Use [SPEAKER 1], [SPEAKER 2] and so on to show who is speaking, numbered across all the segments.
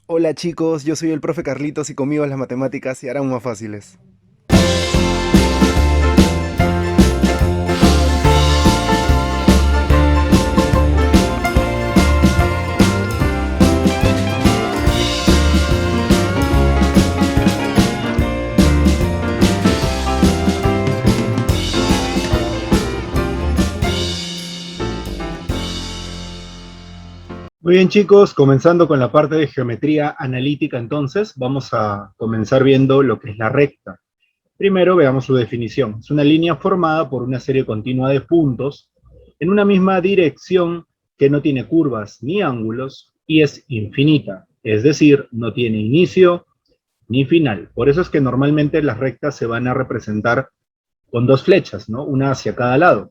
[SPEAKER 1] Hola chicos, yo soy el profe Carlitos y conmigo las matemáticas se harán más fáciles.
[SPEAKER 2] Muy bien chicos, comenzando con la parte de geometría analítica entonces, vamos a comenzar viendo lo que es la recta. Primero veamos su definición. Es una línea formada por una serie continua de puntos en una misma dirección que no tiene curvas ni ángulos y es infinita, es decir, no tiene inicio ni final. Por eso es que normalmente las rectas se van a representar con dos flechas, ¿no? Una hacia cada lado.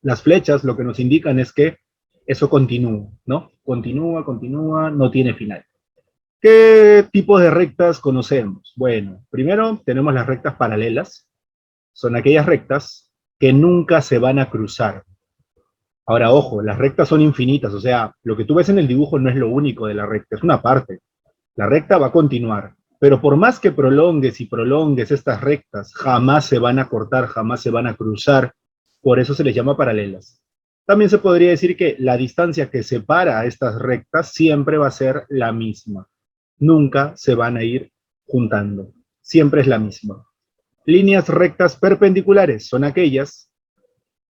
[SPEAKER 2] Las flechas lo que nos indican es que eso continúa, ¿no? Continúa, continúa, no tiene final. ¿Qué tipos de rectas conocemos? Bueno, primero tenemos las rectas paralelas. Son aquellas rectas que nunca se van a cruzar. Ahora, ojo, las rectas son infinitas, o sea, lo que tú ves en el dibujo no es lo único de la recta, es una parte. La recta va a continuar, pero por más que prolongues y prolongues estas rectas, jamás se van a cortar, jamás se van a cruzar, por eso se les llama paralelas. También se podría decir que la distancia que separa a estas rectas siempre va a ser la misma. Nunca se van a ir juntando, siempre es la misma. Líneas rectas perpendiculares son aquellas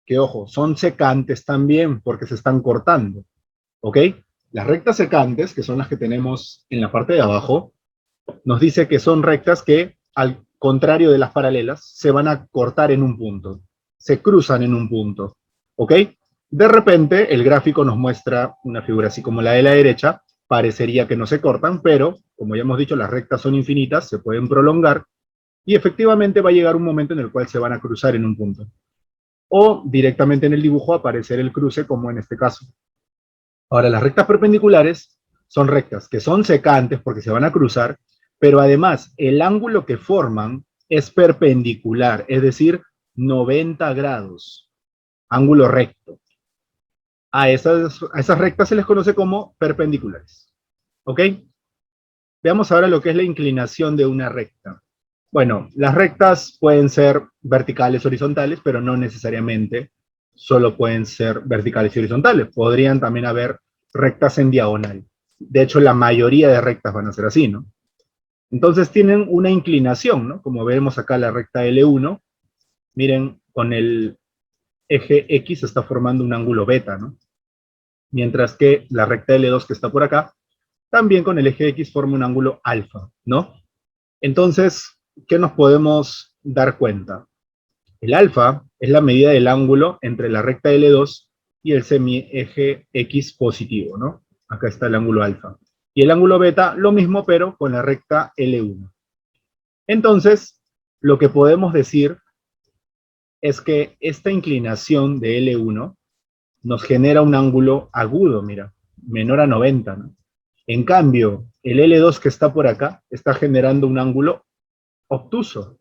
[SPEAKER 2] que, ojo, son secantes también porque se están cortando, ¿ok? Las rectas secantes, que son las que tenemos en la parte de abajo, nos dice que son rectas que, al contrario de las paralelas, se van a cortar en un punto, se cruzan en un punto, ¿ok? De repente, el gráfico nos muestra una figura así como la de la derecha, parecería que no se cortan, pero, como ya hemos dicho, las rectas son infinitas, se pueden prolongar, y efectivamente va a llegar un momento en el cual se van a cruzar en un punto. O directamente en el dibujo aparecer el cruce, como en este caso. Ahora, las rectas perpendiculares son rectas que son secantes porque se van a cruzar, pero además el ángulo que forman es perpendicular, es decir, 90 grados, ángulo recto. A esas rectas se les conoce como perpendiculares. ¿Ok? Veamos ahora lo que es la inclinación de una recta. Bueno, las rectas pueden ser verticales, horizontales, pero no necesariamente solo pueden ser verticales y horizontales. Podrían también haber rectas en diagonal. De hecho, la mayoría de rectas van a ser así, ¿no? Entonces tienen una inclinación, ¿no? Como vemos acá la recta L1, miren, con el eje X se está formando un ángulo beta, ¿no? Mientras que la recta L2 que está por acá, también con el eje X forma un ángulo alfa, ¿no? Entonces, ¿qué nos podemos dar cuenta? El alfa es la medida del ángulo entre la recta L2 y el semieje X positivo, ¿no? Acá está el ángulo alfa. Y el ángulo beta, lo mismo, pero con la recta L1. Entonces, lo que podemos decir es que esta inclinación de L1 nos genera un ángulo agudo, mira, menor a 90, ¿no? En cambio, el L2 que está por acá está generando un ángulo obtuso,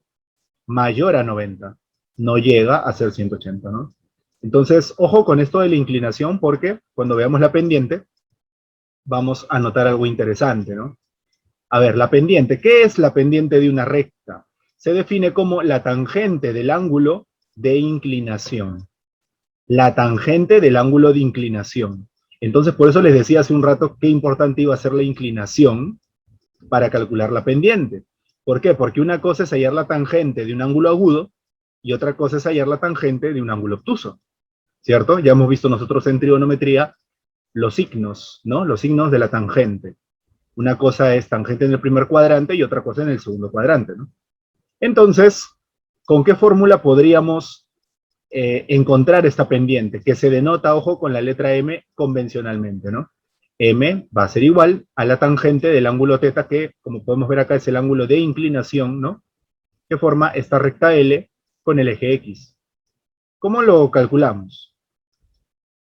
[SPEAKER 2] mayor a 90, no llega a ser 180, ¿no? Entonces, ojo con esto de la inclinación porque cuando veamos la pendiente vamos a notar algo interesante, ¿no? A ver, la pendiente, ¿qué es la pendiente de una recta? Se define como la tangente del ángulo de inclinación. La tangente del ángulo de inclinación. Entonces, por eso les decía hace un rato qué importante iba a ser la inclinación para calcular la pendiente. ¿Por qué? Porque una cosa es hallar la tangente de un ángulo agudo y otra cosa es hallar la tangente de un ángulo obtuso, ¿cierto? Ya hemos visto nosotros en trigonometría los signos, ¿no? Los signos de la tangente. Una cosa es tangente en el primer cuadrante y otra cosa en el segundo cuadrante, ¿no? Entonces, ¿con qué fórmula podríamos encontrar esta pendiente? Que se denota, ojo, con la letra M convencionalmente, ¿no? M va a ser igual a la tangente del ángulo θ, que como podemos ver acá es el ángulo de inclinación, ¿no? Que forma esta recta L con el eje X. ¿Cómo lo calculamos?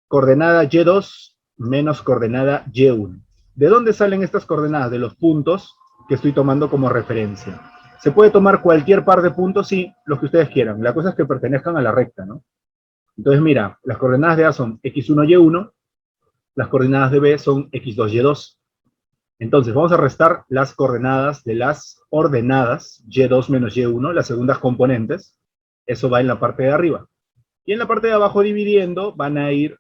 [SPEAKER 2] Coordenada Y2 menos coordenada Y1. ¿De dónde salen estas coordenadas? De los puntos que estoy tomando como referencia. Se puede tomar cualquier par de puntos, sí, los que ustedes quieran. La cosa es que pertenezcan a la recta, ¿no? Entonces, mira, las coordenadas de A son X1, Y1, las coordenadas de B son X2, Y2. Entonces, vamos a restar las coordenadas de las ordenadas, y2 menos y1, las segundas componentes. Eso va en la parte de arriba. Y en la parte de abajo, dividiendo, van a ir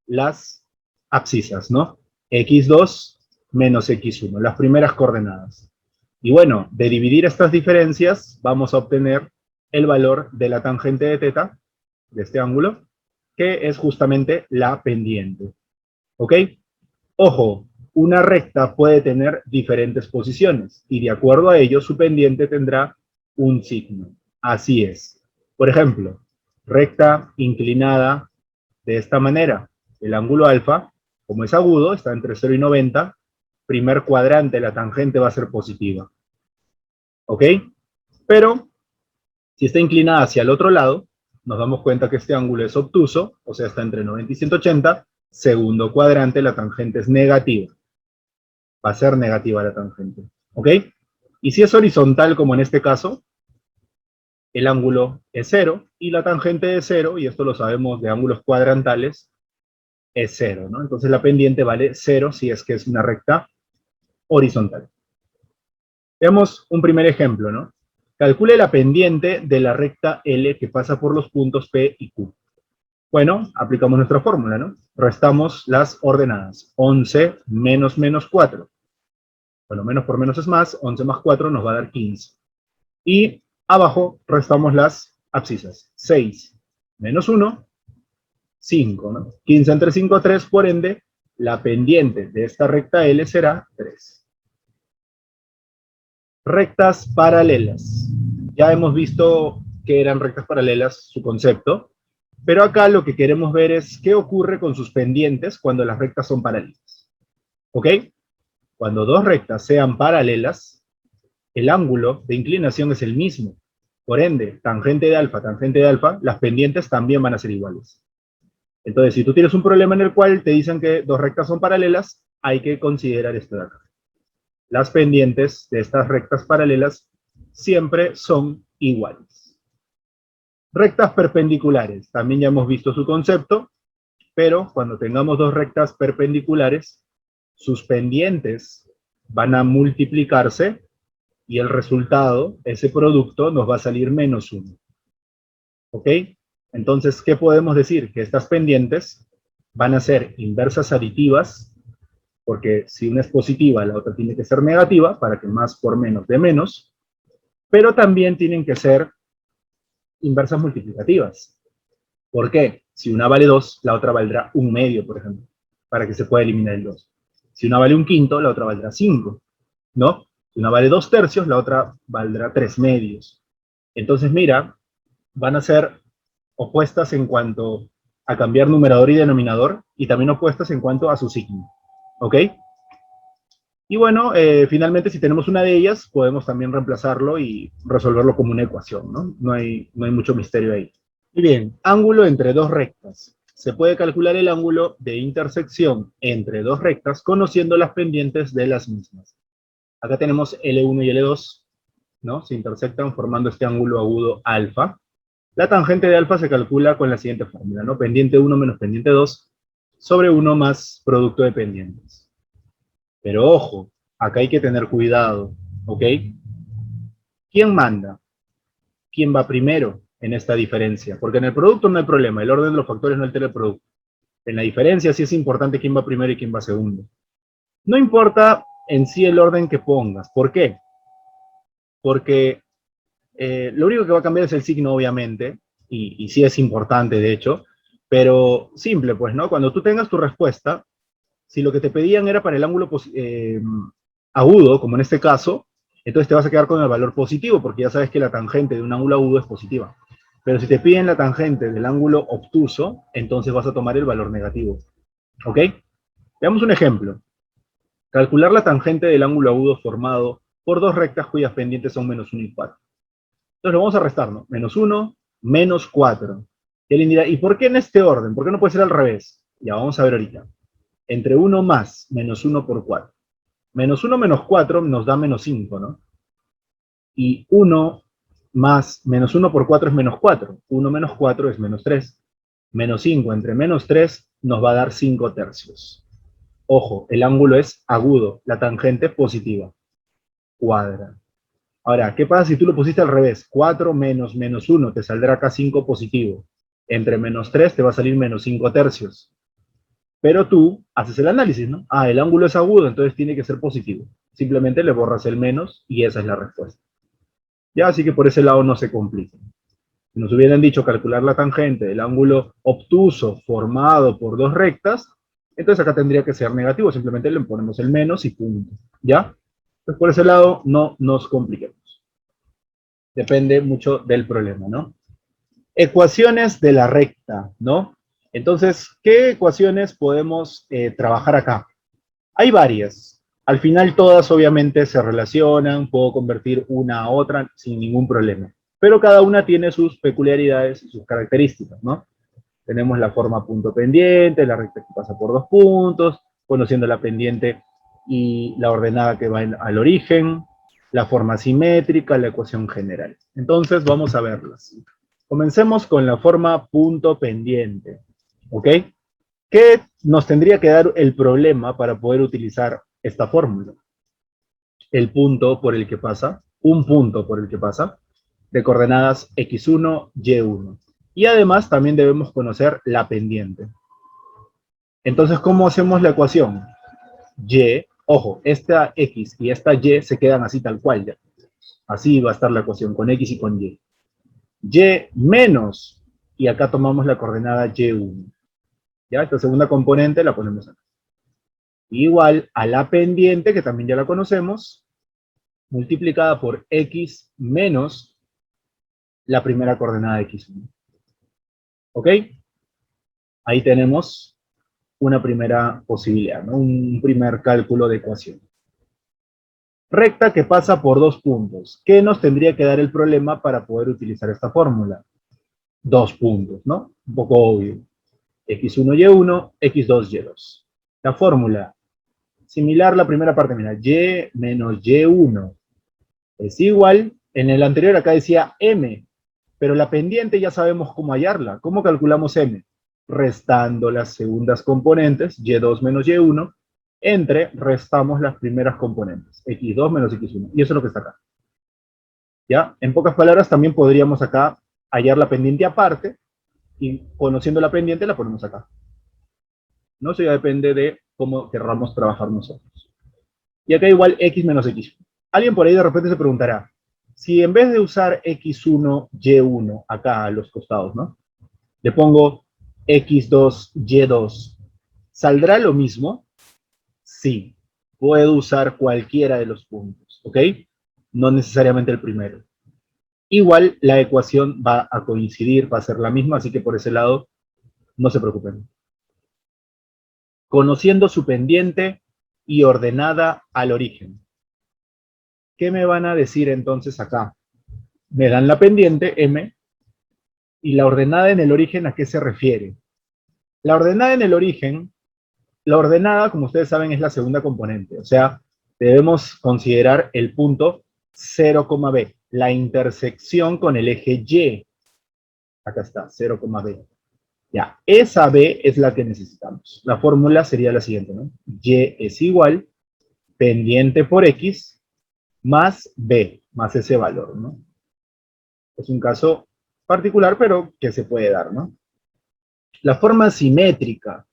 [SPEAKER 2] las abscisas, ¿no? x2 menos x1, las primeras coordenadas. Y bueno, de dividir estas diferencias, vamos a obtener el valor de la tangente de teta, de este ángulo, que es justamente la pendiente. ¿Ok? Ojo, una recta puede tener diferentes posiciones, y de acuerdo a ello, su pendiente tendrá un signo. Así es. Por ejemplo, recta inclinada de esta manera. El ángulo alfa, como es agudo, está entre 0 y 90, primer cuadrante, la tangente va a ser positiva. ¿Ok? Pero, si está inclinada hacia el otro lado, nos damos cuenta que este ángulo es obtuso, o sea, está entre 90 y 180, segundo cuadrante, la tangente es negativa. Va a ser negativa la tangente. ¿Ok? Y si es horizontal, como en este caso, el ángulo es 0, y la tangente es 0, y esto lo sabemos de ángulos cuadrantales, es 0, ¿no? Entonces la pendiente vale 0 si es que es una recta horizontal. Veamos un primer ejemplo, ¿no? Calcule la pendiente de la recta L que pasa por los puntos P y Q. Bueno, aplicamos nuestra fórmula, ¿no? Restamos las ordenadas. 11 menos menos 4. Bueno, menos por menos es más. 11 más 4 nos va a dar 15. Y abajo restamos las abscisas. 6 menos 1, 5, ¿no? 15 entre 5, 3, por ende, la pendiente de esta recta L será 3. Rectas paralelas. Ya hemos visto que eran rectas paralelas, su concepto, pero acá lo que queremos ver es qué ocurre con sus pendientes cuando las rectas son paralelas. ¿Ok? Cuando dos rectas sean paralelas, el ángulo de inclinación es el mismo. Por ende, tangente de alfa, las pendientes también van a ser iguales. Entonces, si tú tienes un problema en el cual te dicen que dos rectas son paralelas, hay que considerar esto de acá. Las pendientes de estas rectas paralelas siempre son iguales. Rectas perpendiculares, también ya hemos visto su concepto, pero cuando tengamos dos rectas perpendiculares, sus pendientes van a multiplicarse y el resultado, ese producto, nos va a salir menos 1. ¿Ok? Entonces, ¿qué podemos decir? Que estas pendientes van a ser inversas aditivas, porque si una es positiva, la otra tiene que ser negativa, para que más por menos dé menos, pero también tienen que ser inversas multiplicativas. ¿Por qué? Si una vale 2, la otra valdrá 1/2, por ejemplo, para que se pueda eliminar el 2. Si una vale 1/5, la otra valdrá 5, ¿no? Si una vale 2/3, la otra valdrá 3/2. Entonces, mira, van a ser opuestas en cuanto a cambiar numerador y denominador, y también opuestas en cuanto a su signo. ¿Ok? Y bueno, finalmente, si tenemos una de ellas, podemos también reemplazarlo y resolverlo como una ecuación, ¿no? No hay mucho misterio ahí. Y bien, ángulo entre dos rectas. Se puede calcular el ángulo de intersección entre dos rectas conociendo las pendientes de las mismas. Acá tenemos L1 y L2, ¿no? Se intersectan formando este ángulo agudo alfa. La tangente de alfa se calcula con la siguiente fórmula, ¿no? Pendiente 1 menos pendiente 2 sobre 1 más producto de pendientes. Pero ojo, acá hay que tener cuidado, ¿ok? ¿Quién manda? ¿Quién va primero en esta diferencia? Porque en el producto no hay problema, el orden de los factores no altera el producto. En la diferencia sí es importante quién va primero y quién va segundo. No importa en sí el orden que pongas. ¿Por qué? Porque lo único que va a cambiar es el signo, obviamente, y sí es importante, de hecho, pero simple, pues, ¿no? Cuando tú tengas tu respuesta, si lo que te pedían era para el ángulo agudo, como en este caso, entonces te vas a quedar con el valor positivo, porque ya sabes que la tangente de un ángulo agudo es positiva. Pero si te piden la tangente del ángulo obtuso, entonces vas a tomar el valor negativo. ¿Ok? Veamos un ejemplo. Calcular la tangente del ángulo agudo formado por dos rectas cuyas pendientes son menos 1 y 4. Entonces lo vamos a restar, ¿no? Menos 1, menos 4. Y alguien dirá, ¿y por qué en este orden? ¿Por qué no puede ser al revés? Ya vamos a ver ahorita. Entre 1 más menos 1 por 4. Menos 1 menos 4 nos da menos 5, ¿no? Y 1 más menos 1 por 4 es menos 4. 1 menos 4 es menos 3. Menos 5 entre menos 3 nos va a dar 5 tercios. Ojo, el ángulo es agudo, la tangente positiva. Cuadra. Ahora, ¿qué pasa si tú lo pusiste al revés? 4 menos menos 1, te saldrá acá 5 positivo. Entre menos 3 te va a salir menos 5 tercios. Pero tú haces el análisis, ¿no? Ah, el ángulo es agudo, entonces tiene que ser positivo. Simplemente le borras el menos y esa es la respuesta. Ya, así que por ese lado no se complica. Si nos hubieran dicho calcular la tangente del ángulo obtuso formado por dos rectas, entonces acá tendría que ser negativo, simplemente le ponemos el menos y punto. ¿Ya? Pues por ese lado no nos compliquemos. Depende mucho del problema, ¿no? Ecuaciones de la recta, ¿no? Entonces, ¿qué ecuaciones podemos trabajar acá? Hay varias. Al final todas obviamente se relacionan, puedo convertir una a otra sin ningún problema. Pero cada una tiene sus peculiaridades y sus características, ¿no? Tenemos la forma punto pendiente, la recta que pasa por dos puntos, conociendo la pendiente y la ordenada que va al origen, la forma simétrica, la ecuación general. Entonces vamos a verlas. Comencemos con la forma punto pendiente, ¿ok? ¿Qué nos tendría que dar el problema para poder utilizar esta fórmula? El punto por el que pasa, un punto por el que pasa, de coordenadas x1, y1. Y además también debemos conocer la pendiente. Entonces, ¿cómo hacemos la ecuación? Y, ojo, esta x y esta y se quedan así tal cual ya. Así va a estar la ecuación con x y con y. Y menos, y acá tomamos la coordenada y1. ¿Ya? Esta segunda componente la ponemos acá. Igual a la pendiente, que también ya la conocemos, multiplicada por x menos la primera coordenada de x1. ¿Ok? Ahí tenemos una primera posibilidad, ¿no? Un primer cálculo de ecuación. Recta que pasa por dos puntos. ¿Qué nos tendría que dar el problema para poder utilizar esta fórmula? Dos puntos, ¿no? Un poco obvio. x1, y1, x2, y2. La fórmula, similar a la primera parte, mira, y menos y1 es igual, en el anterior acá decía m, pero la pendiente ya sabemos cómo hallarla. ¿Cómo calculamos m? Restando las segundas componentes, y2 menos y1, entre restamos las primeras componentes, x2 menos x1, y eso es lo que está acá. ¿Ya? En pocas palabras, también podríamos acá hallar la pendiente aparte, y conociendo la pendiente la ponemos acá. ¿No? Eso ya depende de cómo querramos trabajar nosotros. Y acá igual x menos x1. Alguien por ahí de repente se preguntará, si en vez de usar x1, y1 acá a los costados, ¿no? Le pongo x2, y2, ¿saldrá lo mismo? Sí, puedo usar cualquiera de los puntos, ¿ok? No necesariamente el primero. Igual la ecuación va a coincidir, va a ser la misma, así que por ese lado no se preocupen. Conociendo su pendiente y ordenada al origen. ¿Qué me van a decir entonces acá? Me dan la pendiente, m, y la ordenada en el origen, ¿a qué se refiere? La ordenada en el origen, la ordenada, como ustedes saben, es la segunda componente. O sea, debemos considerar el punto 0, b, la intersección con el eje y. Acá está, 0, b. Ya, esa b es la que necesitamos. La fórmula sería la siguiente, ¿no? Y es igual, pendiente por x, más b, más ese valor, ¿no? Es un caso particular, pero que se puede dar, ¿no? La forma simétrica.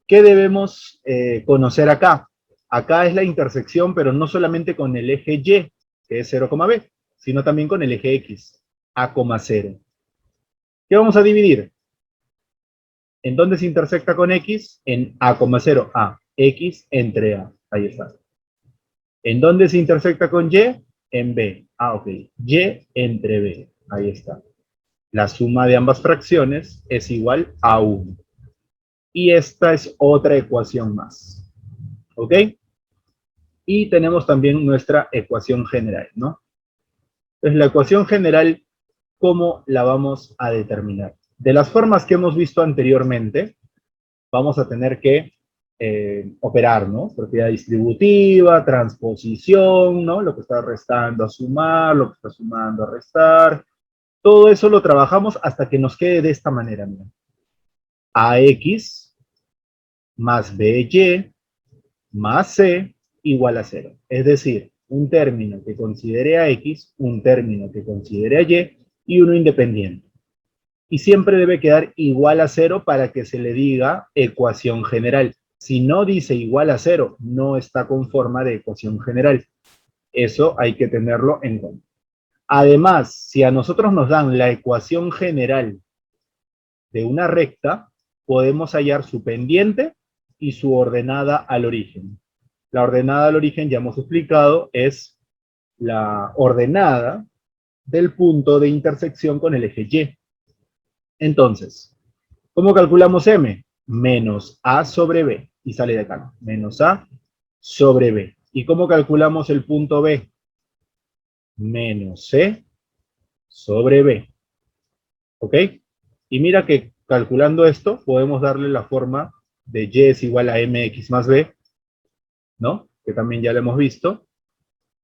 [SPEAKER 2] ¿Qué debemos conocer acá? Acá es la intersección, pero no solamente con el eje y, que es 0, b, sino también con el eje x, a, 0. ¿Qué vamos a dividir? ¿En dónde se intersecta con x? En a, 0, a, x entre a. Ahí está. ¿En dónde se intersecta con y? En b. Ah, ok. Y entre b. Ahí está. La suma de ambas fracciones es igual a 1. Y esta es otra ecuación más. ¿Ok? Y tenemos también nuestra ecuación general, ¿no? Entonces, la ecuación general, ¿cómo la vamos a determinar? De las formas que hemos visto anteriormente, vamos a tener que operar, ¿no? Propiedad distributiva, transposición, ¿no? Lo que está restando a sumar, lo que está sumando a restar. Todo eso lo trabajamos hasta que nos quede de esta manera, mira. AX más BY más C igual a 0. Es decir, un término que considere a X, un término que considere a Y uno independiente. Y siempre debe quedar igual a 0 para que se le diga ecuación general. Si no dice igual a 0, no está con forma de ecuación general. Eso hay que tenerlo en cuenta. Además, si a nosotros nos dan la ecuación general de una recta, podemos hallar su pendiente y su ordenada al origen. La ordenada al origen, ya hemos explicado, es la ordenada del punto de intersección con el eje Y. Entonces, ¿cómo calculamos M? Menos A sobre B. Y sale de acá. Menos A sobre B. ¿Y cómo calculamos el punto B? Menos C sobre B. ¿Ok? Y mira que calculando esto, podemos darle la forma de Y es igual a MX más B, ¿no? Que también ya lo hemos visto.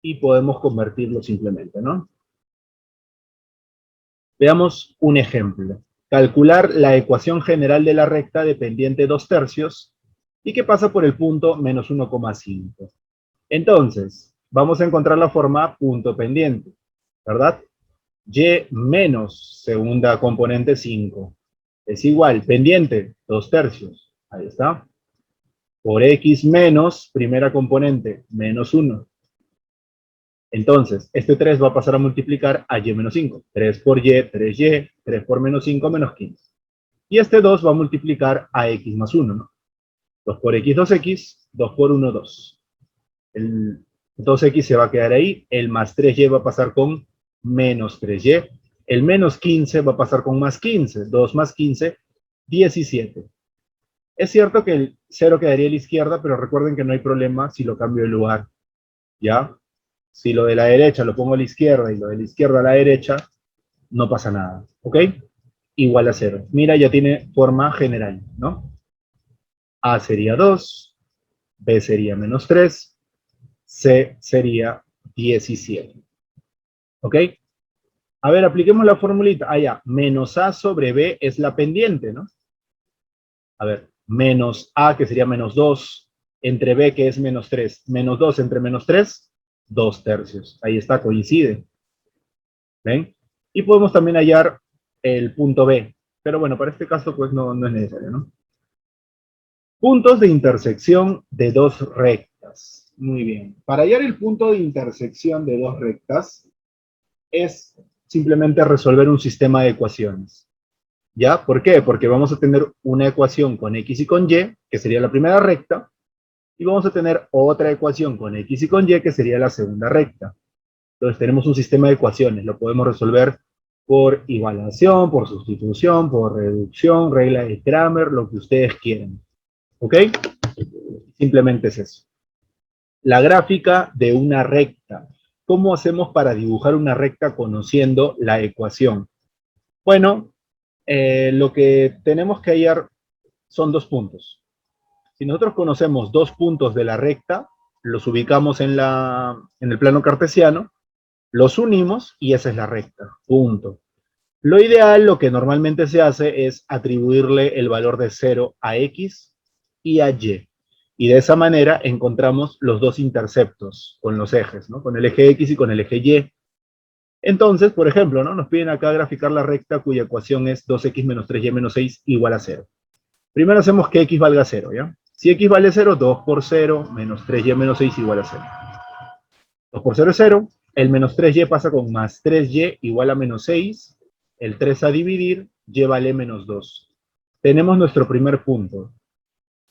[SPEAKER 2] Y podemos convertirlo simplemente, ¿no? Veamos un ejemplo. Calcular la ecuación general de la recta de pendiente 2/3 y que pasa por el punto menos 1,5. Entonces, vamos a encontrar la forma punto pendiente, ¿verdad? Y menos segunda componente 5 es igual, pendiente 2/3. Ahí está. Por X menos primera componente menos 1. Entonces, este 3 va a pasar a multiplicar a Y menos 5. 3 por Y, 3Y, 3 por menos 5, menos 15. Y este 2 va a multiplicar a X más 1, ¿no? 2 por X, 2X, 2 por 1, 2. El 2X se va a quedar ahí, el más 3Y va a pasar con menos 3Y, el menos 15 va a pasar con más 15, 2 más 15, 17. Es cierto que el 0 quedaría a la izquierda, pero recuerden que no hay problema si lo cambio de lugar, ¿ya? Si lo de la derecha lo pongo a la izquierda y lo de la izquierda a la derecha, no pasa nada, ¿ok? Igual a 0. Mira, ya tiene forma general, ¿no? A sería 2, B sería menos 3, C sería 17. ¿Ok? A ver, apliquemos la formulita. Ah, ya, menos A sobre B es la pendiente, ¿no? A ver, menos A, que sería menos 2, entre B, que es menos 3. Menos 2 entre menos 3, 2/3. Ahí está, coincide. ¿Ven? Y podemos también hallar el punto B. Pero bueno, para este caso, pues no es necesario, ¿no? Puntos de intersección de dos rectas. Muy bien. Para hallar el punto de intersección de dos rectas, es simplemente resolver un sistema de ecuaciones. ¿Ya? ¿Por qué? Porque vamos a tener una ecuación con X y con Y, que sería la primera recta, y vamos a tener otra ecuación con X y con Y, que sería la segunda recta. Entonces tenemos un sistema de ecuaciones, lo podemos resolver por igualación, por sustitución, por reducción, regla de Cramer, lo que ustedes quieran. ¿Ok? Simplemente es eso. La gráfica de una recta. ¿Cómo hacemos para dibujar una recta conociendo la ecuación? Bueno, lo que tenemos que hallar son dos puntos. Si nosotros conocemos dos puntos de la recta, los ubicamos en el plano cartesiano, los unimos y esa es la recta, punto. Lo ideal, lo que normalmente se hace es atribuirle el valor de 0 a X y a Y. Y de esa manera encontramos los dos interceptos con los ejes, ¿no? Con el eje X y con el eje Y. Entonces, por ejemplo, ¿no? Nos piden acá graficar la recta cuya ecuación es 2X menos 3Y menos 6 igual a 0. Primero hacemos que X valga 0, ¿ya? Si X vale 0, 2 por 0 menos 3Y menos 6 igual a 0. 2 por 0 es 0. El menos 3Y pasa con más 3Y igual a menos 6. El 3 a dividir, Y vale menos 2. Tenemos nuestro primer punto.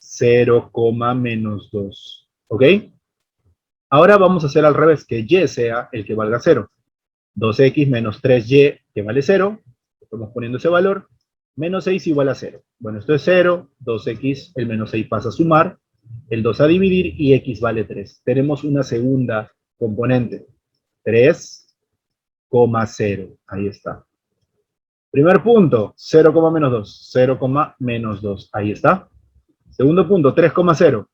[SPEAKER 2] 0, menos 2. ¿Ok? Ahora vamos a hacer al revés, que Y sea el que valga 0. 2X menos 3Y que vale 0. Estamos poniendo ese valor. Menos 6 igual a 0. Bueno, esto es 0. 2X, el menos 6 pasa a sumar. El 2 a dividir y X vale 3. Tenemos una segunda componente. 3, 0. Ahí está. Primer punto, 0, menos 2. 0, menos 2. Ahí está. Segundo punto, 3, 0.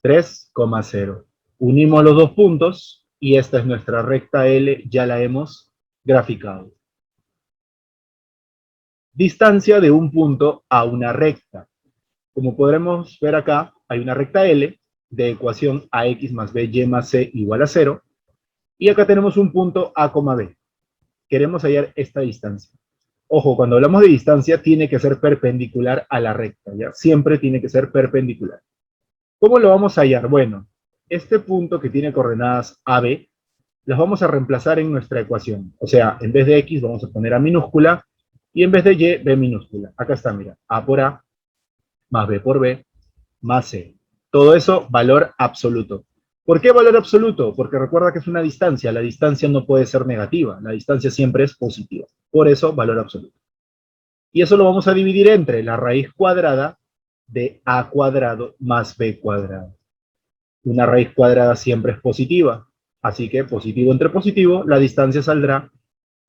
[SPEAKER 2] 3, 0. Unimos los dos puntos y esta es nuestra recta L, ya la hemos graficado. Distancia de un punto a una recta. Como podremos ver acá, hay una recta L de ecuación ax más by más c igual a 0. Y acá tenemos un punto a, b. Queremos hallar esta distancia. Ojo, cuando hablamos de distancia tiene que ser perpendicular a la recta, ¿ya? Siempre tiene que ser perpendicular. ¿Cómo lo vamos a hallar? Bueno, este punto que tiene coordenadas AB, las vamos a reemplazar en nuestra ecuación. O sea, en vez de X vamos a poner A minúscula y en vez de Y, B minúscula. Acá está, mira, A por A, más B por B, más C. Todo eso, valor absoluto. ¿Por qué valor absoluto? Porque recuerda que es una distancia. La distancia no puede ser negativa. La distancia siempre es positiva. Por eso, valor absoluto. Y eso lo vamos a dividir entre la raíz cuadrada de A cuadrado más B cuadrado. Una raíz cuadrada siempre es positiva. Así que positivo entre positivo, la distancia saldrá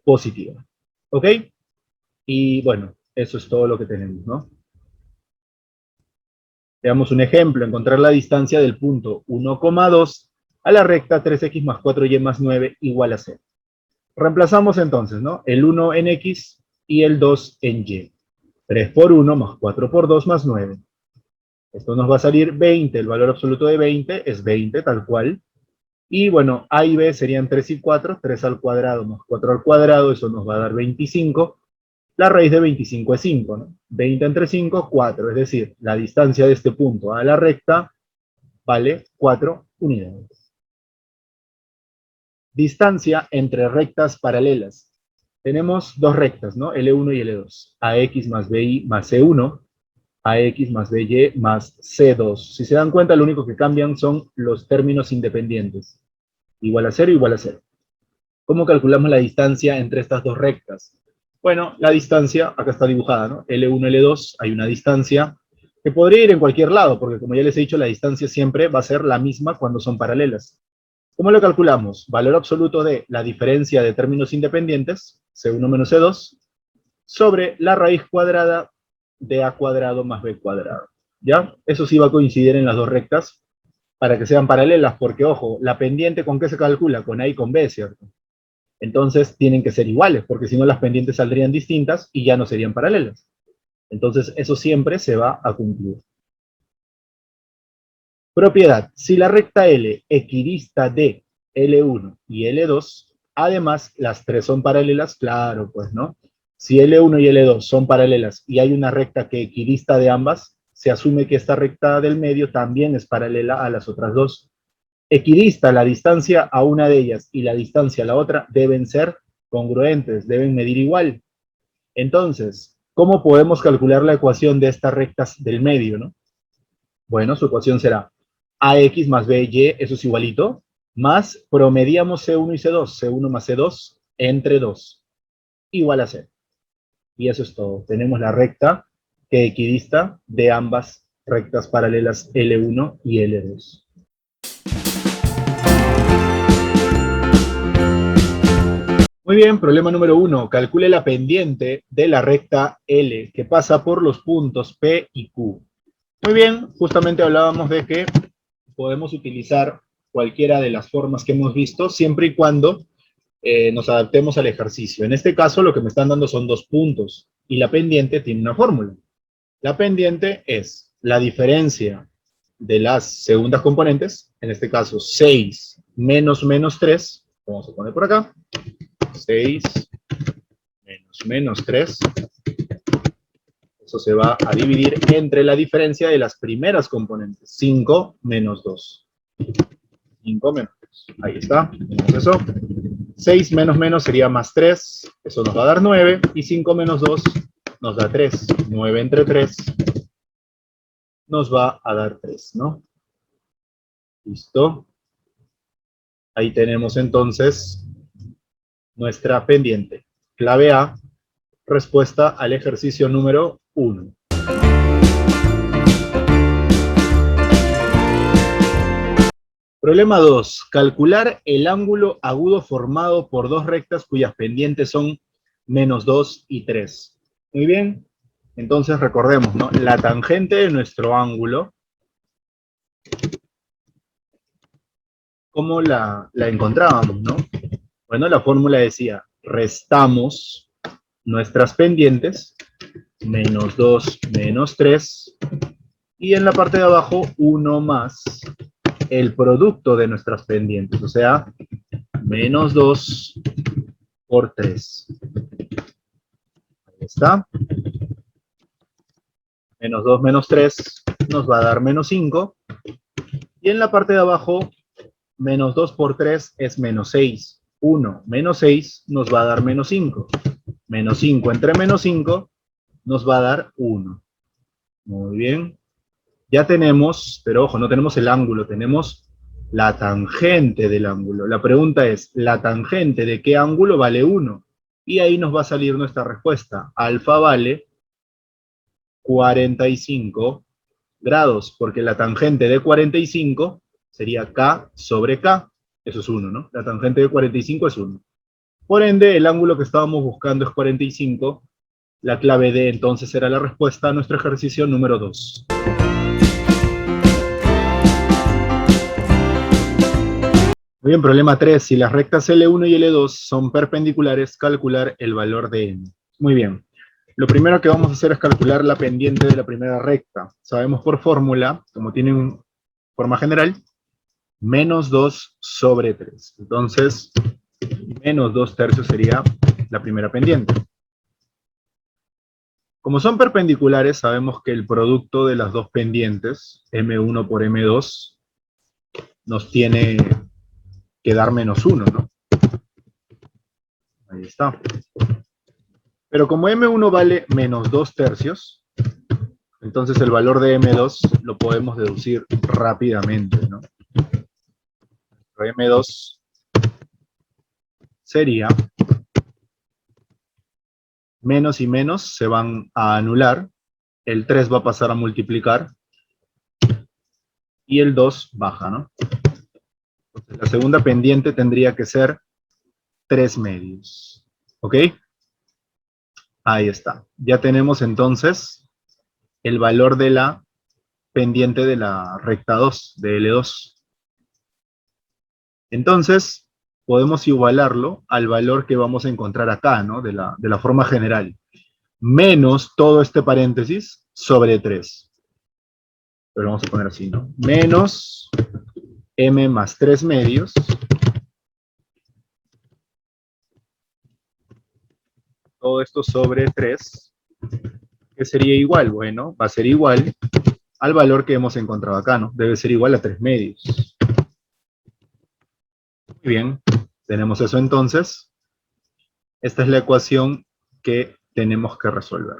[SPEAKER 2] positiva. ¿Ok? Y bueno, eso es todo lo que tenemos, ¿no? Veamos un ejemplo, encontrar la distancia del punto 1,2 a la recta 3x más 4y más 9 igual a 0. Reemplazamos entonces, ¿no? El 1 en x y el 2 en y. 3 por 1 más 4 por 2 más 9. Esto nos va a salir 20, el valor absoluto de 20 es 20, tal cual. Y bueno, a y b serían 3 y 4, 3 al cuadrado más 4 al cuadrado, eso nos va a dar 25. La raíz de 25 es 5, ¿no? 20 entre 5, 4. Es decir, la distancia de este punto a la recta vale 4 unidades. Distancia entre rectas paralelas. Tenemos dos rectas, ¿no? L1 y L2. AX más BI más C1. AX más BY más C2. Si se dan cuenta, lo único que cambian son los términos independientes. Igual a 0, igual a 0. ¿Cómo calculamos la distancia entre estas dos rectas? Bueno, la distancia, acá está dibujada, ¿no? L1, L2, hay una distancia que podría ir en cualquier lado, porque como ya les he dicho, la distancia siempre va a ser la misma cuando son paralelas. ¿Cómo lo calculamos? Valor absoluto de la diferencia de términos independientes, C1 menos C2, sobre la raíz cuadrada de A cuadrado más B cuadrado. ¿Ya? Eso sí va a coincidir en las dos rectas para que sean paralelas, porque, ojo, la pendiente, ¿con qué se calcula? Con A y con B, ¿cierto? Entonces tienen que ser iguales, porque si no las pendientes saldrían distintas y ya no serían paralelas. Entonces eso siempre se va a cumplir. Propiedad. Si la recta L equidista de L1 y L2, además las tres son paralelas, claro, pues, ¿no? Si L1 y L2 son paralelas y hay una recta que equidista de ambas, se asume que esta recta del medio también es paralela a las otras dos. Equidista, la distancia a una de ellas y la distancia a la otra deben ser congruentes, deben medir igual. Entonces, ¿cómo podemos calcular la ecuación de estas rectas del medio, no? Bueno, su ecuación será AX más BY, eso es igualito, más promediamos C1 y C2, C1 más C2 entre 2, igual a 0. Y eso es todo. Tenemos la recta que equidista de ambas rectas paralelas L1 y L2. Muy bien, problema número 1. Calcule la pendiente de la recta L que pasa por los puntos P y Q. Muy bien, justamente hablábamos de que podemos utilizar cualquiera de las formas que hemos visto siempre y cuando nos adaptemos al ejercicio. En este caso lo que me están dando son dos puntos y la pendiente tiene una fórmula. La pendiente es la diferencia de las segundas componentes, en este caso 6 menos menos 3, vamos a poner por acá, 6 menos 3, eso se va a dividir entre la diferencia de las primeras componentes, 5 menos 2. 5 menos 2, ahí está, tenemos eso. 6 menos menos sería más 3, eso nos va a dar 9, y 5 menos 2 nos da 3. 9 entre 3 nos va a dar 3, ¿no? Listo. Ahí tenemos entonces nuestra pendiente. Clave A, respuesta al ejercicio número 1. Problema 2. Calcular el ángulo agudo formado por dos rectas cuyas pendientes son menos 2 y 3. Muy bien. Entonces recordemos, ¿no? La tangente de nuestro ángulo, ¿cómo la encontrábamos, no? Bueno, la fórmula decía, restamos nuestras pendientes, menos 2 menos 3, y en la parte de abajo 1 más el producto de nuestras pendientes, o sea, menos 2 por 3. Ahí está. Menos 2 menos 3 nos va a dar menos 5. Y en la parte de abajo, menos 2 por 3 es menos 6. 1 menos 6 nos va a dar menos 5. Menos 5 entre menos 5 nos va a dar 1. Muy bien. Ya tenemos, pero ojo, no tenemos el ángulo, tenemos la tangente del ángulo. La pregunta es, ¿la tangente de qué ángulo vale 1? Y ahí nos va a salir nuestra respuesta. Alfa vale 45 grados, porque la tangente de 45 sería K sobre K. Eso es 1, ¿no? La tangente de 45 es 1. Por ende, el ángulo que estábamos buscando es 45. La clave D entonces será la respuesta a nuestro ejercicio número 2. Muy bien, problema 3. Si las rectas L1 y L2 son perpendiculares, calcular el valor de M. Muy bien. Lo primero que vamos a hacer es calcular la pendiente de la primera recta. Sabemos por fórmula, como tienen forma general, menos 2 sobre 3. Entonces, menos 2 tercios sería la primera pendiente. Como son perpendiculares, sabemos que el producto de las dos pendientes, M1 por M2, nos tiene que dar menos 1, ¿no? Ahí está. Pero como M1 vale menos 2 tercios, entonces el valor de M2 lo podemos deducir rápidamente, ¿no? M2 sería, menos y menos se van a anular, el 3 va a pasar a multiplicar, y el 2 baja, ¿no? Entonces la segunda pendiente tendría que ser 3 medios, ¿ok? Ahí está. Ya tenemos entonces el valor de la pendiente de la recta 2, de L2. Entonces, podemos igualarlo al valor que vamos a encontrar acá, ¿no? De la forma general. Menos todo este paréntesis sobre 3. Pero vamos a poner así, ¿no? Menos M más 3 medios. Todo esto sobre 3. ¿Qué sería igual? Bueno, va a ser igual al valor que hemos encontrado acá, ¿no? Debe ser igual a 3 medios. Muy bien, tenemos eso entonces. Esta es la ecuación que tenemos que resolver.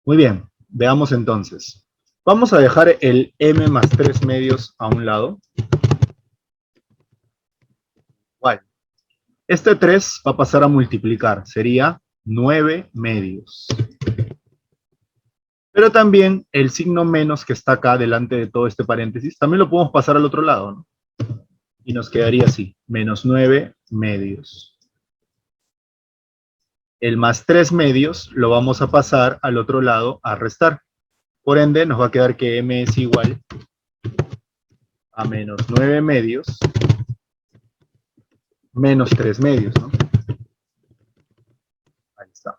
[SPEAKER 2] Muy bien, veamos entonces. Vamos a dejar el m más 3 medios a un lado. Igual. Este 3 va a pasar a multiplicar, sería 9 medios. Pero también el signo menos que está acá delante de todo este paréntesis, también lo podemos pasar al otro lado, ¿no? Y nos quedaría así, menos 9 medios. El más 3 medios lo vamos a pasar al otro lado a restar. Por ende, nos va a quedar que m es igual a menos 9 medios menos 3 medios, ¿no? Ahí está.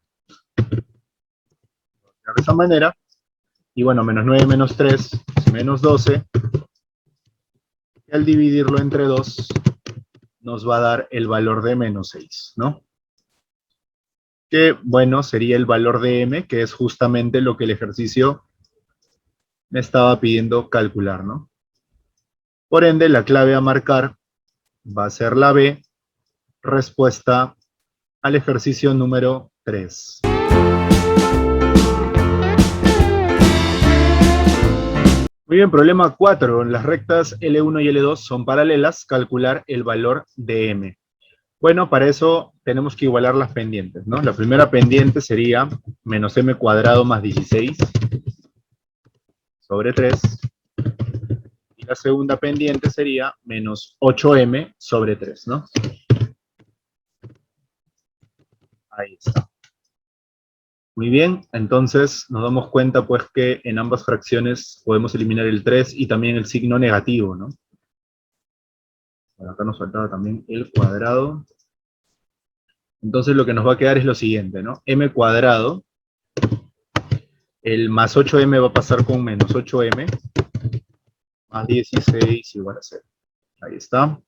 [SPEAKER 2] De esa manera, y bueno, menos 9 menos 3 es menos 12. Y al dividirlo entre 2, nos va a dar el valor de menos 6, ¿no? Que, bueno, sería el valor de m, que es justamente lo que el ejercicio me estaba pidiendo calcular, ¿no? Por ende, la clave a marcar va a ser la B, respuesta al ejercicio número 3. Muy bien, problema 4. Las rectas L1 y L2 son paralelas, calcular el valor de M. Bueno, para eso tenemos que igualar las pendientes, ¿no? La primera pendiente sería menos m cuadrado más 16 sobre 3. Y la segunda pendiente sería menos 8m sobre 3, ¿no? Ahí está. Muy bien, entonces nos damos cuenta pues que en ambas fracciones podemos eliminar el 3 y también el signo negativo, ¿no? Bueno, acá nos faltaba también el cuadrado. Entonces lo que nos va a quedar es lo siguiente, ¿no? M cuadrado, el más 8m va a pasar con menos 8m, más 16 igual a 0. Ahí está.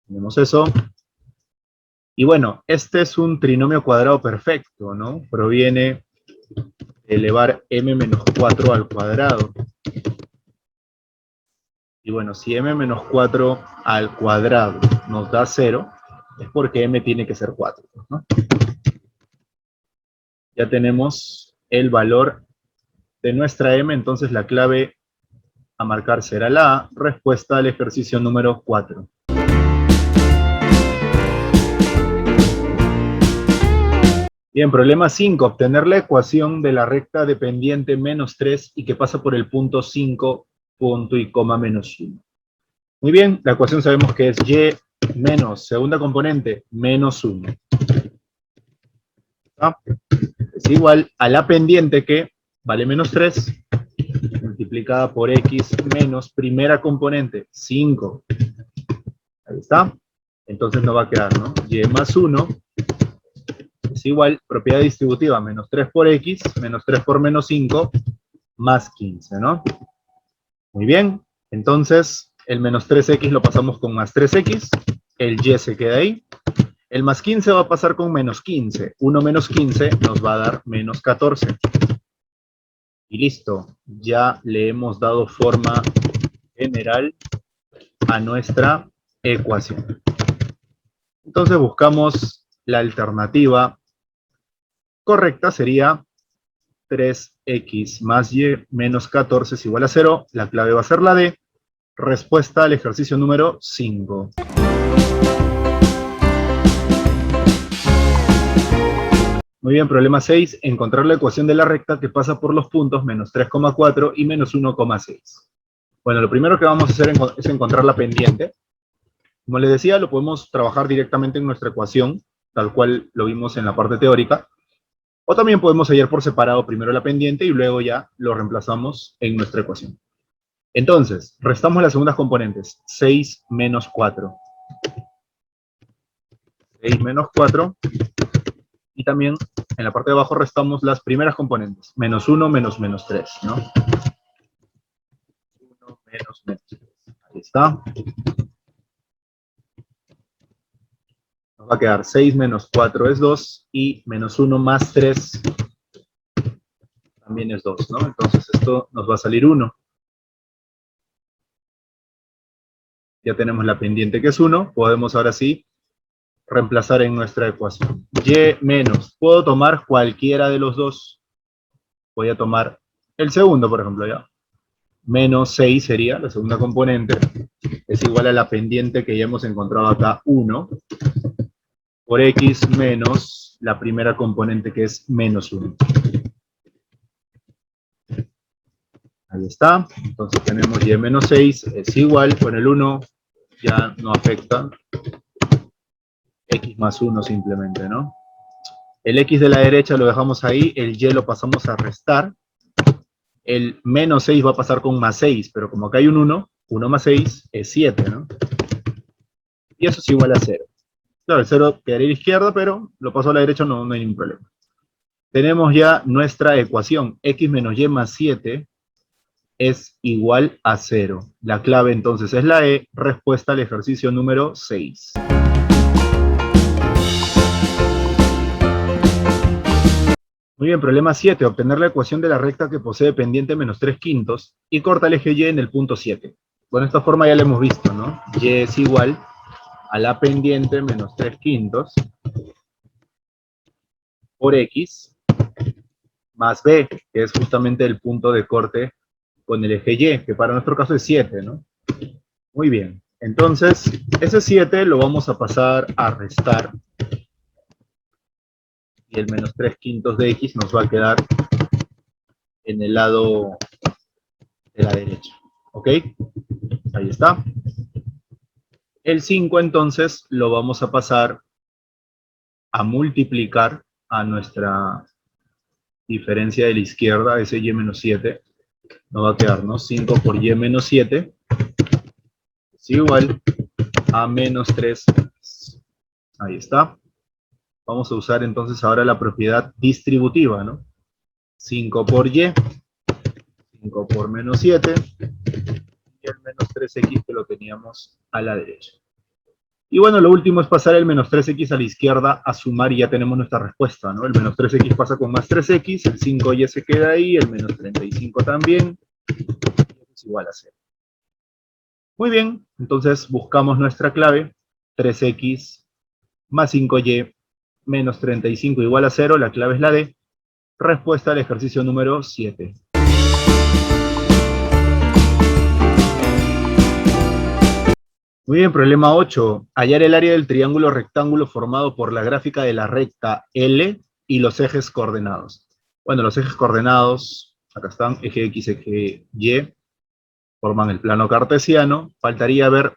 [SPEAKER 2] Tenemos eso. Y bueno, este es un trinomio cuadrado perfecto, ¿no? Proviene de elevar m menos 4 al cuadrado. Y bueno, si m menos 4 al cuadrado nos da 0, es porque m tiene que ser 4, ¿no? Ya tenemos el valor de nuestra m, entonces la clave a marcar será la A, respuesta al ejercicio número 4. Bien, problema 5, obtener la ecuación de la recta dependiente menos 3 y que pasa por el punto 5, punto y coma menos 1. Muy bien, la ecuación sabemos que es y menos, segunda componente, menos 1. ¿Ah? Es igual a la pendiente que vale menos 3, multiplicada por x menos primera componente, 5. Ahí está. Entonces nos va a quedar, ¿no? Y más 1 es igual, propiedad distributiva, menos 3 por x, menos 3 por menos 5, más 15, ¿no? Muy bien. Entonces, el menos 3x lo pasamos con más 3x, el y se queda ahí. El más 15 va a pasar con menos 15. 1 menos 15 nos va a dar menos 14. Y listo, ya le hemos dado forma general a nuestra ecuación. Entonces buscamos la alternativa correcta, sería 3x más y menos 14 es igual a 0. La clave va a ser la D. Respuesta al ejercicio número 5. Muy bien, problema 6. Encontrar la ecuación de la recta que pasa por los puntos menos 3,4 y menos 1,6. Bueno, lo primero que vamos a hacer es encontrar la pendiente. Como les decía, lo podemos trabajar directamente en nuestra ecuación, tal cual lo vimos en la parte teórica. O también podemos hallar por separado primero la pendiente y luego ya lo reemplazamos en nuestra ecuación. Entonces, restamos las segundas componentes. 6 menos 4. 6 menos 4. Y también en la parte de abajo restamos las primeras componentes. Menos 1 menos menos 3, ¿no? 1 menos menos 3. Ahí está. Nos va a quedar 6 menos 4 es 2 y menos 1 más 3 también es 2, ¿no? Entonces esto nos va a salir 1. Ya tenemos la pendiente que es 1. Podemos ahora sí reemplazar en nuestra ecuación. Y menos. Puedo tomar cualquiera de los dos. Voy a tomar el segundo, por ejemplo, ya. Menos 6 sería la segunda componente. Es igual a la pendiente que ya hemos encontrado acá, 1. Por x menos la primera componente que es menos 1. Ahí está. Entonces tenemos y menos 6 es igual, con el 1 ya no afecta. X más 1 simplemente, ¿no? El x de la derecha lo dejamos ahí, el y lo pasamos a restar. El menos 6 va a pasar con más 6, pero como acá hay un 1, 1 más 6 es 7, ¿no? Y eso es igual a 0. Claro, el 0 quedaría a la izquierda, pero lo paso a la derecha, no hay ningún problema. Tenemos ya nuestra ecuación, x menos y más 7 es igual a 0. La clave entonces es la E, respuesta al ejercicio número 6. Muy bien, problema 7, obtener la ecuación de la recta que posee pendiente menos 3 quintos y corta el eje Y en el punto 7. Bueno, esta forma ya la hemos visto, ¿no? Y es igual a la pendiente menos 3 quintos por X más B, que es justamente el punto de corte con el eje Y, que para nuestro caso es 7, ¿no? Muy bien, entonces ese 7 lo vamos a pasar a restar y el menos 3 quintos de X nos va a quedar en el lado de la derecha, ¿ok? Ahí está. El 5 entonces lo vamos a pasar a multiplicar a nuestra diferencia de la izquierda, ese y menos 7, nos va a quedar, ¿no? 5 por y menos 7 es igual a menos 3. Ahí está. Vamos a usar entonces ahora la propiedad distributiva, ¿no? 5 por y. 5 5 por menos 7, y el menos 3x que lo teníamos a la derecha. Y bueno, lo último es pasar el menos 3x a la izquierda a sumar y ya tenemos nuestra respuesta, ¿no? El menos 3x pasa con más 3x, el 5 ya se queda ahí, el menos 35 también, y es igual a 0. Muy bien, entonces buscamos nuestra clave, 3x más 5y menos 35 igual a 0, la clave es la D. Respuesta al ejercicio número 7. Muy bien, problema 8. Hallar el área del triángulo rectángulo formado por la gráfica de la recta L y los ejes coordenados. Bueno, los ejes coordenados, acá están, eje X, eje Y, forman el plano cartesiano. Faltaría ver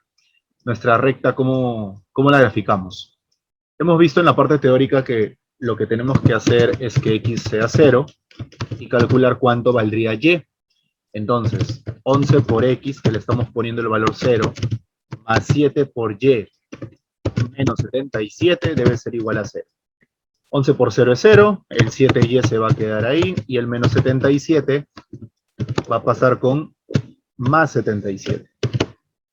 [SPEAKER 2] nuestra recta, cómo la graficamos. Hemos visto en la parte teórica que lo que tenemos que hacer es que X sea 0 y calcular cuánto valdría Y. Entonces, 11 por X, que le estamos poniendo el valor 0, más 7 por Y, menos 77, debe ser igual a 0. 11 por 0 es 0, el 7Y se va a quedar ahí, y el menos 77 va a pasar con más 77.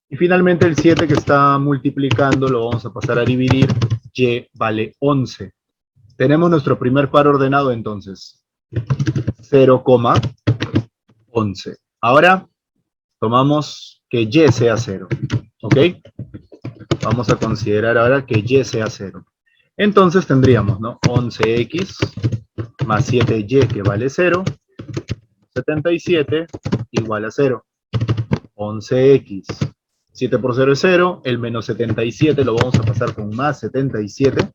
[SPEAKER 2] Y finalmente el 7 que está multiplicando lo vamos a pasar a dividir, Y vale 11. Tenemos nuestro primer par ordenado entonces, 0,11. Ahora tomamos que Y sea 0, ¿ok? Vamos a considerar ahora que Y sea 0. Entonces tendríamos, ¿no? 11x más 7y que vale 0, 77 igual a 0. 11x, 7 por 0 es 0, el menos 77 lo vamos a pasar con más 77.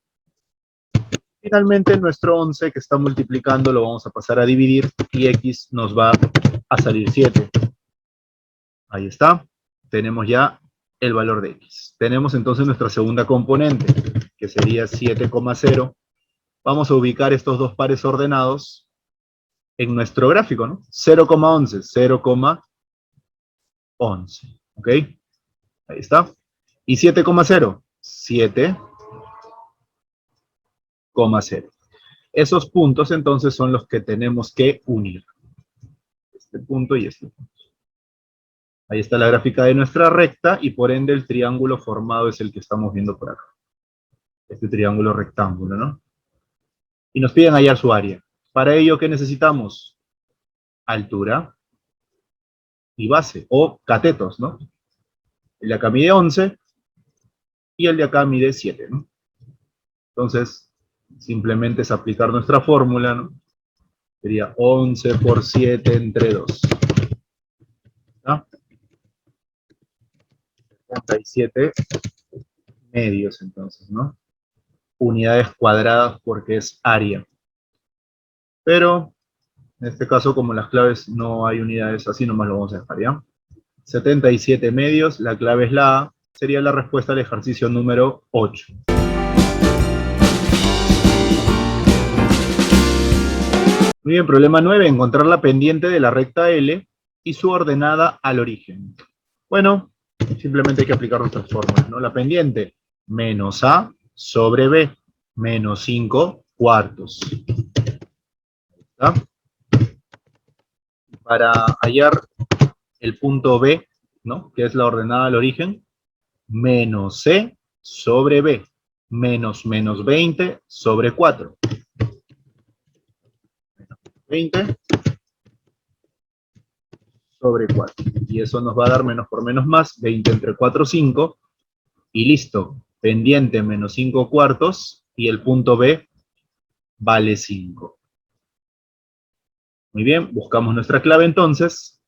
[SPEAKER 2] Finalmente nuestro 11 que está multiplicando lo vamos a pasar a dividir y x nos va a salir 7. Ahí está, tenemos ya el valor de x. Tenemos entonces nuestra segunda componente, que sería 7,0. Vamos a ubicar estos dos pares ordenados en nuestro gráfico, ¿no? 0,11, 0,11, ¿ok? Ahí está. Y 7,0, 7,0. Esos puntos entonces son los que tenemos que unir. Este punto y este punto. Ahí está la gráfica de nuestra recta y por ende el triángulo formado es el que estamos viendo por acá. Este triángulo rectángulo, ¿no? Y nos piden hallar su área. Para ello, ¿qué necesitamos? Altura y base, o catetos, ¿no? El de acá mide 11 y el de acá mide 7, ¿no? Entonces, simplemente es aplicar nuestra fórmula, ¿no? Sería 11 por 7 entre 2. ¿No? 37 medios, entonces, ¿no? Unidades cuadradas porque es área. Pero, en este caso, como las claves no hay unidades, así nomás lo vamos a dejar, ¿ya? 77 medios, la clave es la A, sería la respuesta al ejercicio número 8. Muy bien, problema 9, encontrar la pendiente de la recta L y su ordenada al origen. Bueno, simplemente hay que aplicar nuestras fórmulas, ¿no? La pendiente, menos A sobre B, menos 5 cuartos. ¿Está? Para hallar el punto B, ¿no? Que es la ordenada al origen, menos C sobre B, menos 20 sobre 4. 20 sobre 4. Y eso nos va a dar menos por menos más, 20 entre 4, 5. Y listo, pendiente menos 5 cuartos y el punto B vale 5. Muy bien, buscamos nuestra clave entonces.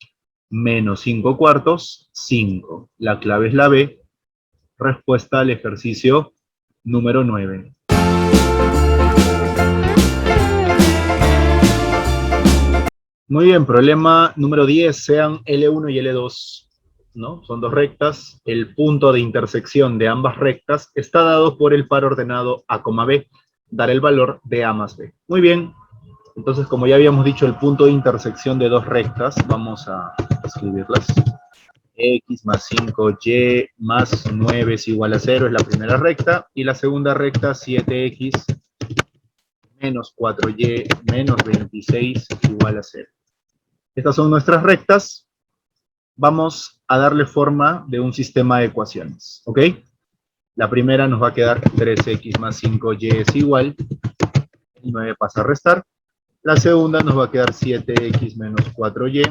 [SPEAKER 2] Menos 5 cuartos, 5. La clave es la B. Respuesta al ejercicio número 9. Muy bien, problema número 10, sean L1 y L2, ¿no? Son dos rectas. El punto de intersección de ambas rectas está dado por el par ordenado A, B. Dar el valor de A más B. Muy bien. Entonces, como ya habíamos dicho, el punto de intersección de dos rectas, vamos a escribirlas. X más 5y más 9 es igual a 0, es la primera recta. Y la segunda recta, 7x menos 4y menos 26 igual a 0. Estas son nuestras rectas. Vamos a darle forma de un sistema de ecuaciones, ¿ok? La primera nos va a quedar 3x más 5y es igual, el 9 pasa a restar. La segunda nos va a quedar 7x menos 4y,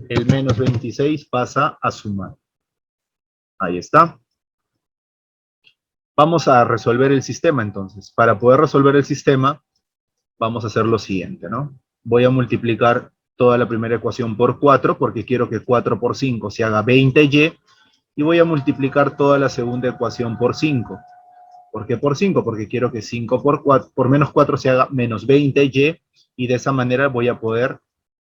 [SPEAKER 2] el menos 26 pasa a sumar. Ahí está. Vamos a resolver el sistema entonces. Para poder resolver el sistema, vamos a hacer lo siguiente, ¿no? Voy a multiplicar toda la primera ecuación por 4, porque quiero que 4 por 5 se haga 20y, y voy a multiplicar toda la segunda ecuación por 5. ¿Por qué por 5? Porque quiero que 5 por menos 4 se haga menos 20y, y de esa manera voy a poder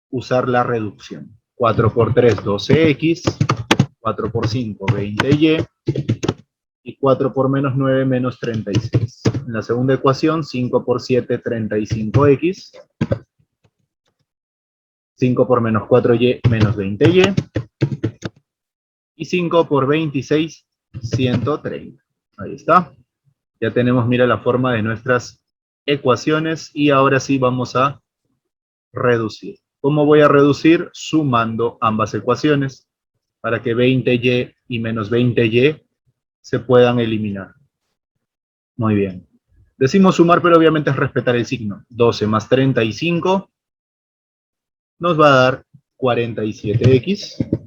[SPEAKER 2] usar la reducción. 4 por 3, 12x, 4 por 5, 20y, y 4 por menos 9, menos 36. En la segunda ecuación, 5 por 7, 35x, 5 por menos 4y, menos 20y, y 5 por 26, 130. Ahí está. Ya tenemos, mira, la forma de nuestras ecuaciones, y ahora sí vamos a reducir. ¿Cómo voy a reducir? Sumando ambas ecuaciones, para que 20y y menos 20y se puedan eliminar. Muy bien. Decimos sumar, pero obviamente es respetar el signo. 12 más 35 nos va a dar 47x.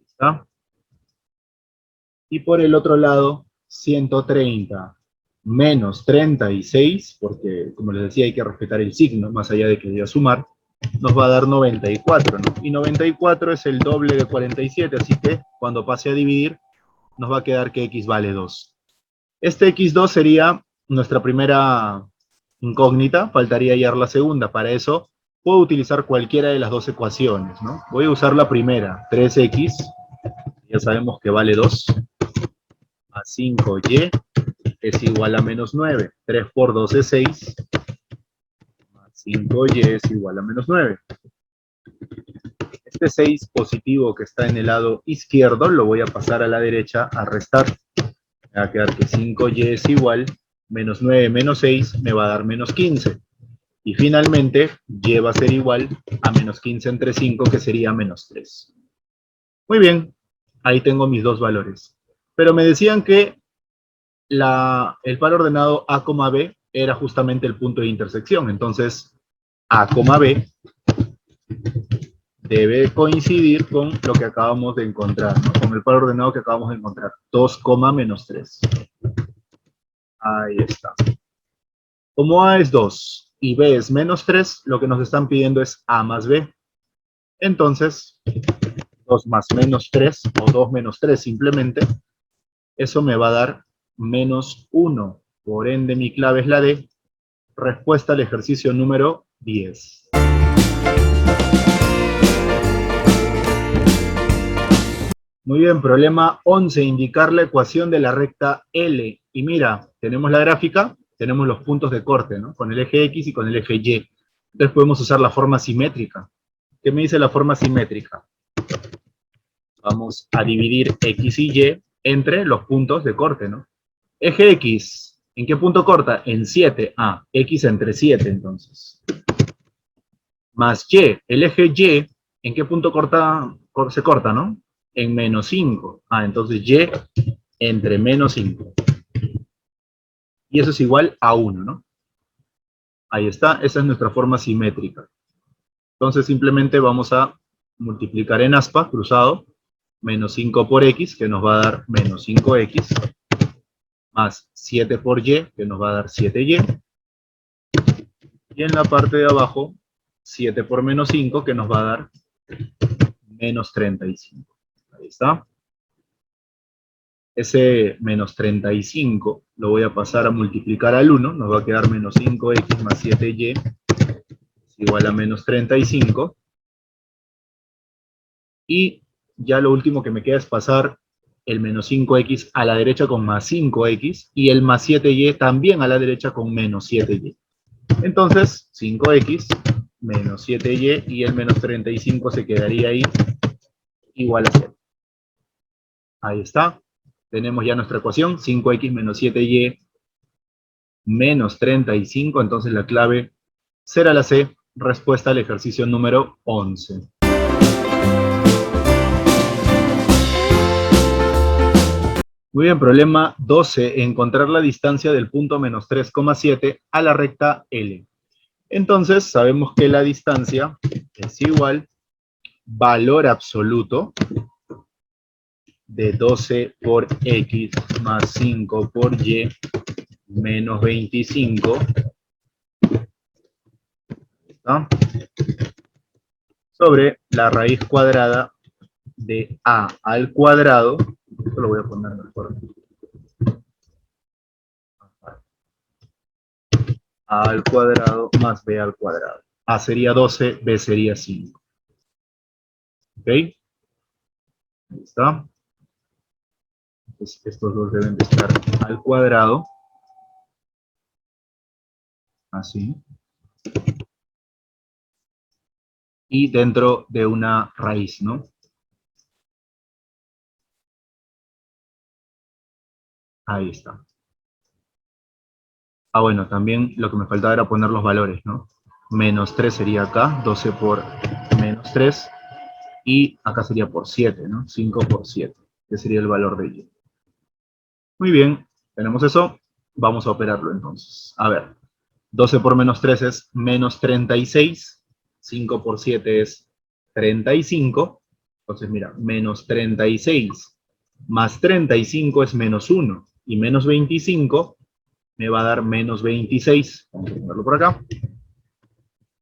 [SPEAKER 2] ¿Está? Y por el otro lado, 130 menos 36, porque como les decía hay que respetar el signo, más allá de que diga sumar, nos va a dar 94, ¿no? Y 94 es el doble de 47, así que cuando pase a dividir, nos va a quedar que x vale 2. Este x2 sería nuestra primera incógnita, faltaría hallar la segunda. Para eso puedo utilizar cualquiera de las dos ecuaciones, ¿no? Voy a usar la primera, 3x, ya sabemos que vale 2, a 5y es igual a menos 9. 3 por 2 es 6, más 5y es igual a menos 9. Este 6 positivo que está en el lado izquierdo lo voy a pasar a la derecha a restar. Me va a quedar que 5y es igual, menos 9 menos 6 me va a dar menos 15. Y finalmente, y va a ser igual a menos 15 entre 5, que sería menos 3. Muy bien, ahí tengo mis dos valores. Pero me decían que el par ordenado A, B era justamente el punto de intersección. Entonces, A, B debe coincidir con lo que acabamos de encontrar, ¿no? Con el par ordenado que acabamos de encontrar. 2, menos 3. Ahí está. Como A es 2 y B es menos 3, lo que nos están pidiendo es A más B. Entonces, 2 más menos 3, o 2 menos 3 simplemente, eso me va a dar menos 1. Por ende, mi clave es la D. Respuesta al ejercicio número 10. Muy bien, problema 11, indicar la ecuación de la recta L. Y mira, tenemos la gráfica, tenemos los puntos de corte, ¿no? Con el eje X y con el eje Y. Entonces podemos usar la forma simétrica. ¿Qué me dice la forma simétrica? Vamos a dividir X y Y entre los puntos de corte, ¿no? Eje X, ¿en qué punto corta? En 7. Ah, X entre 7, entonces. Más Y, el eje Y, ¿en qué punto se corta, no? En menos 5. Ah, entonces Y entre menos 5. Y eso es igual a 1, ¿no? Ahí está, esa es nuestra forma simétrica. Entonces simplemente vamos a multiplicar en aspa, cruzado, menos 5 por X, que nos va a dar menos 5X, más 7 por Y, que nos va a dar 7Y, y en la parte de abajo, 7 por menos 5, que nos va a dar menos 35. Ahí está. Ese menos 35 lo voy a pasar a multiplicar al 1, nos va a quedar menos 5X más 7Y es igual a menos 35. Y ya lo último que me queda es pasar el menos 5X a la derecha con más 5X, y el más 7Y también a la derecha con menos 7Y. Entonces, 5X menos 7Y, y el menos 35 se quedaría ahí igual a 0. Ahí está. Tenemos ya nuestra ecuación, 5X menos 7Y menos 35, entonces la clave será la C, respuesta al ejercicio número 11. Muy bien, problema 12, encontrar la distancia del punto menos 3,7 a la recta L. Entonces, sabemos que la distancia es igual valor absoluto de 12 por X más 5 por Y menos 25, ¿no?, sobre la raíz cuadrada de A al cuadrado. Esto lo voy a poner mejor. A al cuadrado más B al cuadrado. A sería 12, B sería 5. ¿Ok? Ahí está. Entonces, estos dos deben de estar al cuadrado. Así. Y dentro de una raíz, ¿no? Ahí está. Ah, bueno, también lo que me faltaba era poner los valores, ¿no? Menos 3 sería acá, 12 por menos 3. Y acá sería por 7, ¿no? 5 por 7, que sería el valor de Y. Muy bien, tenemos eso. Vamos a operarlo entonces. A ver, 12 por menos 3 es menos 36. 5 por 7 es 35. Entonces, mira, menos 36 más 35 es menos 1. Y menos 25 me va a dar menos 26. Vamos a ponerlo por acá.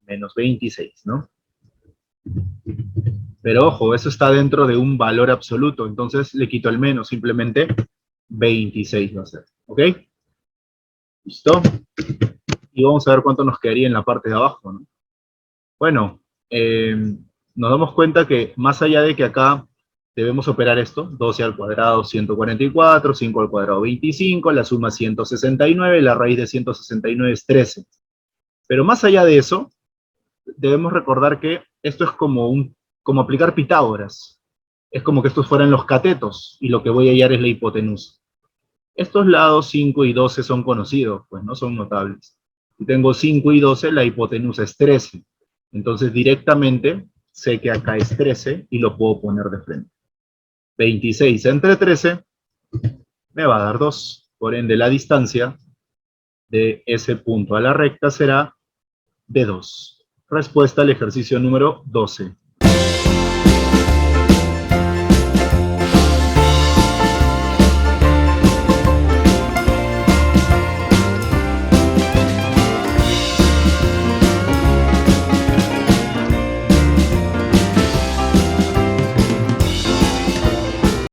[SPEAKER 2] Menos 26, ¿no? Pero ojo, eso está dentro de un valor absoluto. Entonces le quito el menos, simplemente 26 va a ser. ¿Ok? ¿Listo? Y vamos a ver cuánto nos quedaría en la parte de abajo, ¿no? Bueno, nos damos cuenta que más allá de que acá debemos operar esto, 12 al cuadrado 144, 5 al cuadrado 25, la suma 169, la raíz de 169 es 13. Pero más allá de eso, debemos recordar que esto es como aplicar Pitágoras. Es como que estos fueran los catetos, y lo que voy a hallar es la hipotenusa. Estos lados 5 y 12 son conocidos, pues no son notables. Si tengo 5 y 12, la hipotenusa es 13. Entonces directamente sé que acá es 13 y lo puedo poner de frente. 26 entre 13 me va a dar 2. Por ende, la distancia de ese punto a la recta será de 2. Respuesta al ejercicio número 12.